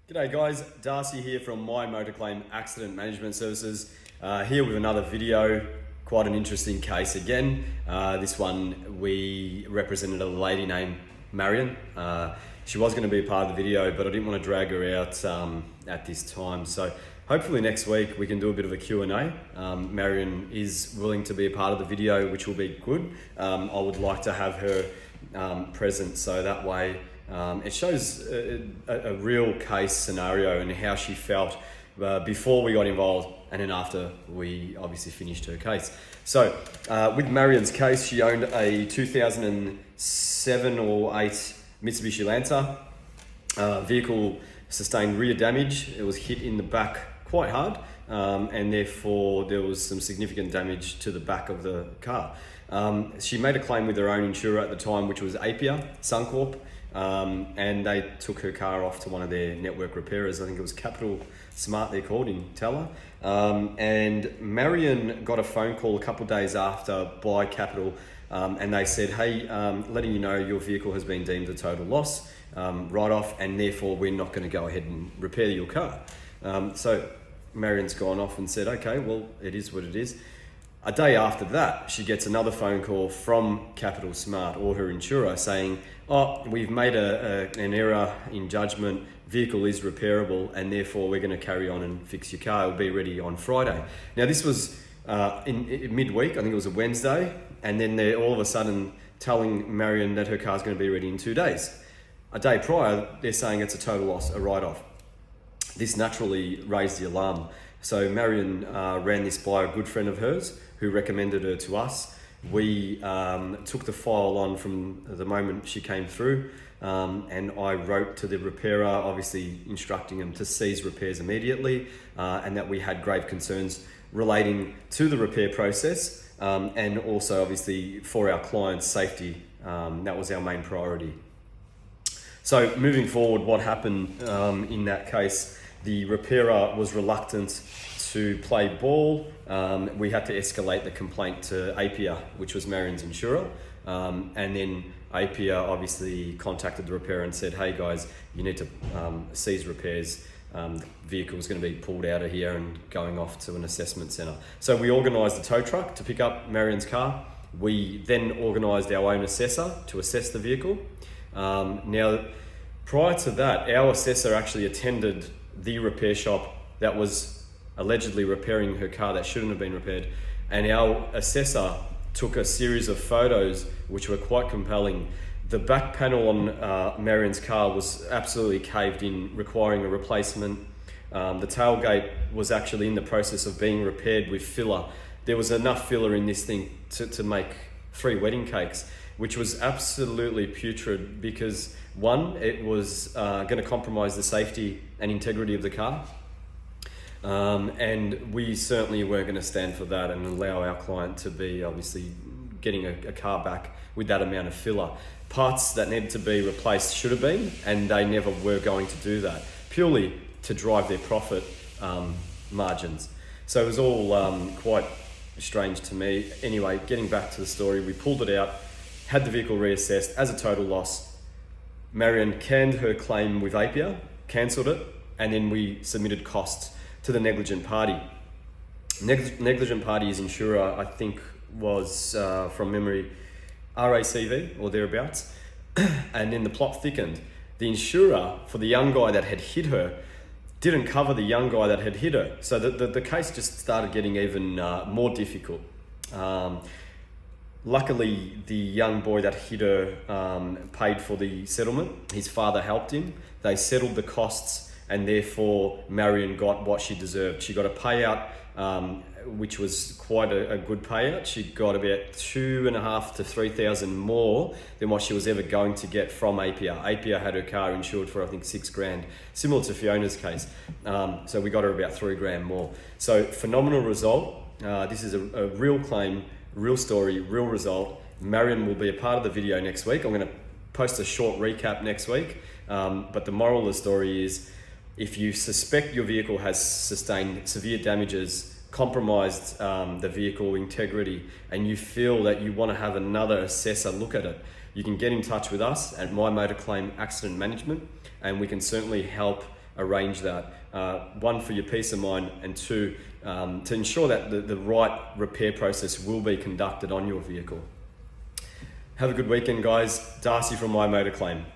G'day guys, Darcy here from My Motor Claim Accident Management Services, here with another video. Quite an interesting case again. This one we represented a lady named Marion. She was going to be a part of the video, but I didn't want to drag her out at this time. So hopefully next week we can do a bit of a Q&A. Marion is willing to be a part of the video, which will be good. I would like to have her present, so that way it shows a real case scenario and how she felt before we got involved and then after we obviously finished her case. So with Marion's case, she owned a 2007 or 8 Mitsubishi Lancer. Vehicle sustained rear damage. It was hit in the back quite hard, and therefore there was some significant damage to the back of the car. She made a claim with her own insurer at the time, which was Apia Suncorp. And they took her car off to one of their network repairers. I think it was Capital Smart, they're called, in Teller. And Marion got a phone call a couple of days after by Capital, and they said, hey, letting you know your vehicle has been deemed a total loss write-off, and therefore we're not going to go ahead and repair your car. So Marion's gone off and said, okay, well, it is what it is. A day after that, she gets another phone call from Capital Smart or her insurer saying, oh, we've made an error in judgment, vehicle is repairable, and therefore we're going to carry on and fix your car, it'll be ready on Friday. Now this was in midweek, I think it was a Wednesday, and then they're all of a sudden telling Marion that her car's going to be ready in 2 days. A day prior, they're saying it's a total loss, a write-off. This naturally raised the alarm. So Marion ran this by a good friend of hers who recommended her to us. We took the file on from the moment she came through, and I wrote to the repairer, obviously instructing them to cease repairs immediately, and that we had grave concerns relating to the repair process, and also obviously for our client's safety. That was our main priority. So moving forward, what happened in that case, the repairer was reluctant to play ball. We had to escalate the complaint to Apia, which was Marion's insurer. And then Apia obviously contacted the repairer and said, hey guys, you need to cease repairs. The vehicle is going to be pulled out of here and going off to an assessment centre. So we organised a tow truck to pick up Marion's car. We then organised our own assessor to assess the vehicle. Now, prior to that, our assessor actually attended the repair shop that was allegedly repairing her car that shouldn't have been repaired, and our assessor took a series of photos which were quite compelling. The back panel on Marion's car was absolutely caved in, requiring a replacement. The tailgate was actually in the process of being repaired with filler. There was enough filler in this thing to make 3 wedding cakes, which was absolutely putrid because one, it was going to compromise the safety and integrity of the car. And we certainly weren't going to stand for that and allow our client to be obviously getting a car back with that amount of filler. Parts that needed to be replaced should have been, and they never were going to do that, purely to drive their profit margins. So it was all quite strange to me. Anyway, getting back to the story, we pulled it out, had the vehicle reassessed as a total loss. Marion canned her claim with Apia, cancelled it, and then we submitted costs to the negligent party. Negligent party's insurer, I think, was from memory RACV or thereabouts. And then the plot thickened. The insurer for the young guy that had hit her didn't cover the young guy that had hit her. So the case just started getting even more difficult. Luckily, the young boy that hit her paid for the settlement. His father helped him. They settled the costs, and therefore Marion got what she deserved. She got a payout, which was quite a good payout. She got about 2,500 to 3,000 more than what she was ever going to get from Apia. Apia had her car insured for I think $6,000, similar to Fiona's case. So we got her about $3,000 more. So phenomenal result. This is a real claim, real story, real result. Marion will be a part of the video next week. I'm going to post a short recap next week. But the moral of the story is, if you suspect your vehicle has sustained severe damages, compromised the vehicle integrity, and you feel that you want to have another assessor look at it, you can get in touch with us at My Motor Claim Accident Management, and we can certainly help arrange that. One, for your peace of mind, and two, to ensure that the right repair process will be conducted on your vehicle. Have a good weekend, guys. Darcy from My Motor Claim.